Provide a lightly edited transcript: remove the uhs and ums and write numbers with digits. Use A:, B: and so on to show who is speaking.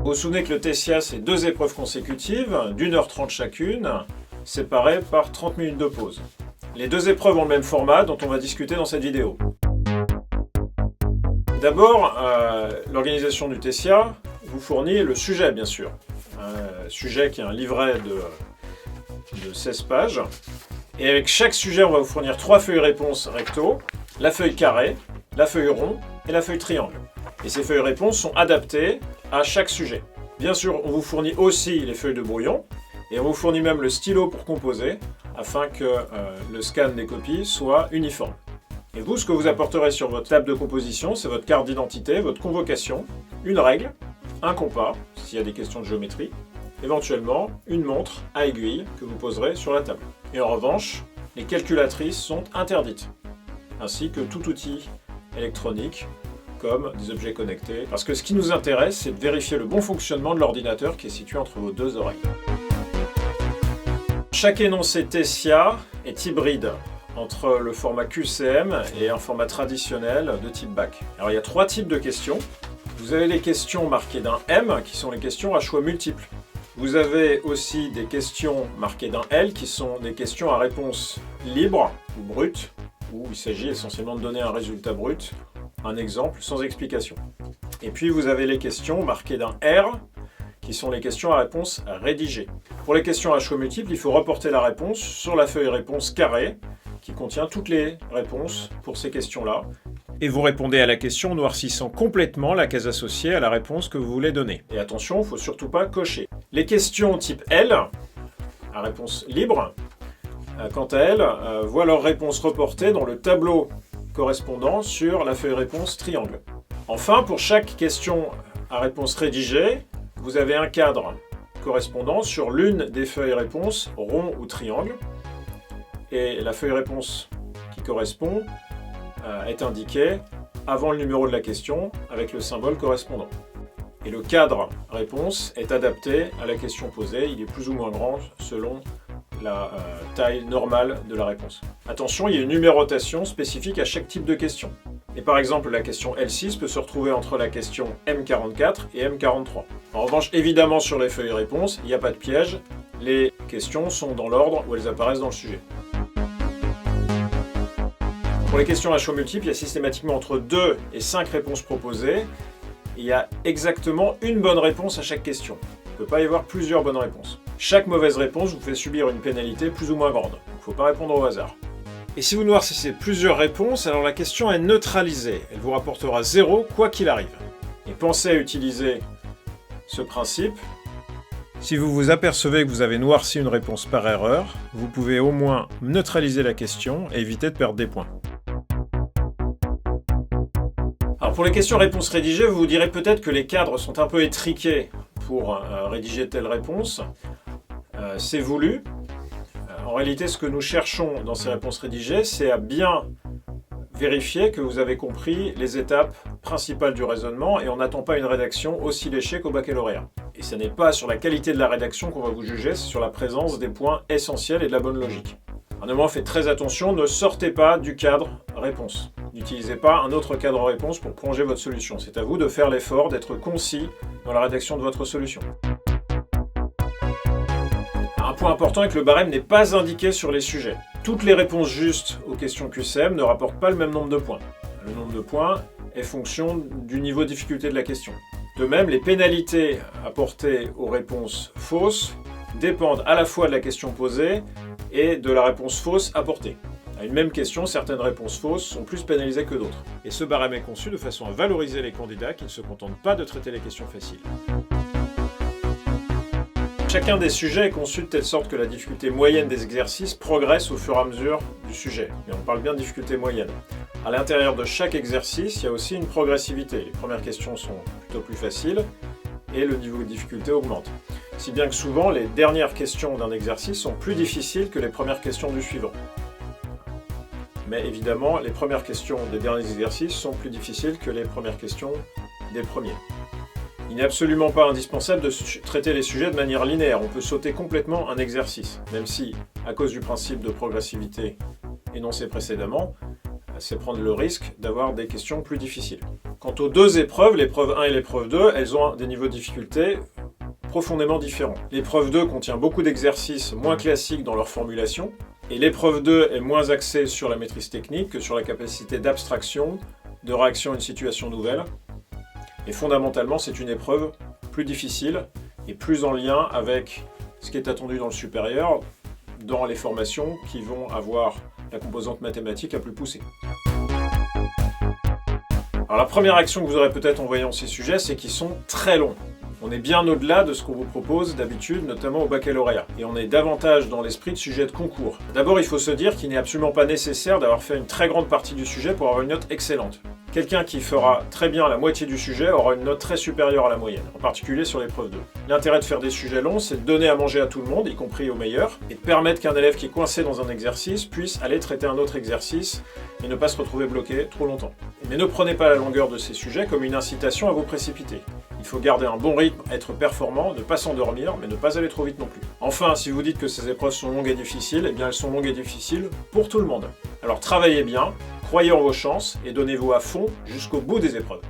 A: Vous vous souvenez que le TSIA, c'est 2 épreuves consécutives, d'1h30 chacune, séparées par 30 minutes de pause. Les 2 épreuves ont le même format dont on va discuter dans cette vidéo. D'abord, l'organisation du TSIA vous fournit le sujet, bien sûr. Un sujet qui est un livret de 16 pages. Et avec chaque sujet, on va vous fournir 3 feuilles réponses recto, la feuille carré, la feuille rond et la feuille triangle. Et ces feuilles réponses sont adaptées à chaque sujet. Bien sûr, on vous fournit aussi les feuilles de brouillon et on vous fournit même le stylo pour composer afin que le scan des copies soit uniforme. Et vous, ce que vous apporterez sur votre table de composition, c'est votre carte d'identité, votre convocation, une règle, un compas, s'il y a des questions de géométrie, éventuellement une montre à aiguille que vous poserez sur la table. Et en revanche, les calculatrices sont interdites, ainsi que tout outil électronique, comme des objets connectés, parce que ce qui nous intéresse, c'est de vérifier le bon fonctionnement de l'ordinateur qui est situé entre vos 2 oreilles. Chaque énoncé TSIA est hybride entre le format QCM et un format traditionnel de type bac. Alors il y a 3 types de questions. Vous avez les questions marquées d'un M, qui sont les questions à choix multiples. Vous avez aussi des questions marquées d'un L, qui sont des questions à réponse libre ou brute, où il s'agit essentiellement de donner un résultat brut, un exemple sans explication. Et puis vous avez les questions marquées d'un R, qui sont les questions à réponse rédigée. Pour les questions à choix multiples, il faut reporter la réponse sur la feuille réponse carrée, qui contient toutes les réponses pour ces questions-là. Et vous répondez à la question en noircissant complètement la case associée à la réponse que vous voulez donner. Et attention, il ne faut surtout pas cocher. Les questions type L, à réponse libre, quant à elles, voient leur réponse reportée dans le tableau correspondant sur la feuille réponse triangle. Enfin, pour chaque question à réponse rédigée, vous avez un cadre correspondant sur l'une des feuilles réponse rond ou triangle. Et la feuille réponse qui correspond est indiquée avant le numéro de la question avec le symbole correspondant. Et le cadre réponse est adapté à la question posée, il est plus ou moins grand selon la taille normale de la réponse. Attention, il y a une numérotation spécifique à chaque type de question. Et par exemple, la question L6 peut se retrouver entre la question M44 et M43. En revanche, évidemment, sur les feuilles réponses, il n'y a pas de piège, les questions sont dans l'ordre où elles apparaissent dans le sujet. Pour les questions à choix multiples, il y a systématiquement entre 2 et 5 réponses proposées. Il y a exactement une bonne réponse à chaque question. Il ne peut pas y avoir plusieurs bonnes réponses. Chaque mauvaise réponse vous fait subir une pénalité plus ou moins grande. Il ne faut pas répondre au hasard. Et si vous noircissez plusieurs réponses, alors la question est neutralisée. Elle vous rapportera 0 quoi qu'il arrive. Et pensez à utiliser ce principe. Si vous vous apercevez que vous avez noirci une réponse par erreur, vous pouvez au moins neutraliser la question et éviter de perdre des points. Alors pour les questions-réponses rédigées, vous vous direz peut-être que les cadres sont un peu étriqués pour rédiger telle réponse. C'est voulu. En réalité, ce que nous cherchons dans ces réponses rédigées, c'est à bien vérifier que vous avez compris les étapes principales du raisonnement et on n'attend pas une rédaction aussi léchée qu'au baccalauréat. Et ce n'est pas sur la qualité de la rédaction qu'on va vous juger, c'est sur la présence des points essentiels et de la bonne logique. Néanmoins, faites très attention, ne sortez pas du cadre réponse. N'utilisez pas un autre cadre réponse pour prolonger votre solution. C'est à vous de faire l'effort d'être concis dans la rédaction de votre solution. Un point important est que le barème n'est pas indiqué sur les sujets. Toutes les réponses justes aux questions QCM ne rapportent pas le même nombre de points. Le nombre de points est fonction du niveau de difficulté de la question. De même, les pénalités apportées aux réponses fausses dépendent à la fois de la question posée et de la réponse fausse apportée. À une même question, certaines réponses fausses sont plus pénalisées que d'autres. Et ce barème est conçu de façon à valoriser les candidats qui ne se contentent pas de traiter les questions faciles. Chacun des sujets est conçu de telle sorte que la difficulté moyenne des exercices progresse au fur et à mesure du sujet. Et on parle bien de difficulté moyenne. À l'intérieur de chaque exercice, il y a aussi une progressivité. Les premières questions sont plutôt plus faciles et le niveau de difficulté augmente. Si bien que souvent, les dernières questions d'un exercice sont plus difficiles que les premières questions du suivant. Mais évidemment, les premières questions des derniers exercices sont plus difficiles que les premières questions des premiers. Il n'est absolument pas indispensable de traiter les sujets de manière linéaire. On peut sauter complètement un exercice, même si, à cause du principe de progressivité énoncé précédemment, c'est prendre le risque d'avoir des questions plus difficiles. Quant aux deux épreuves, l'épreuve 1 et l'épreuve 2, elles ont des niveaux de difficulté profondément différents. L'épreuve 2 contient beaucoup d'exercices moins classiques dans leur formulation, et l'épreuve 2 est moins axée sur la maîtrise technique que sur la capacité d'abstraction, de réaction à une situation nouvelle. Et fondamentalement, c'est une épreuve plus difficile et plus en lien avec ce qui est attendu dans le supérieur, dans les formations qui vont avoir la composante mathématique la plus poussée. Alors la première action que vous aurez peut-être en voyant ces sujets, c'est qu'ils sont très longs. On est bien au-delà de ce qu'on vous propose d'habitude, notamment au baccalauréat. Et on est davantage dans l'esprit de sujet de concours. D'abord, il faut se dire qu'il n'est absolument pas nécessaire d'avoir fait une très grande partie du sujet pour avoir une note excellente. Quelqu'un qui fera très bien la moitié du sujet aura une note très supérieure à la moyenne, en particulier sur l'épreuve 2. L'intérêt de faire des sujets longs, c'est de donner à manger à tout le monde, y compris aux meilleurs, et de permettre qu'un élève qui est coincé dans un exercice puisse aller traiter un autre exercice et ne pas se retrouver bloqué trop longtemps. Mais ne prenez pas la longueur de ces sujets comme une incitation à vous précipiter. Il faut garder un bon rythme, être performant, ne pas s'endormir, mais ne pas aller trop vite non plus. Enfin, si vous dites que ces épreuves sont longues et difficiles, eh bien elles sont longues et difficiles pour tout le monde. Alors travaillez bien, croyez en vos chances et donnez-vous à fond jusqu'au bout des épreuves.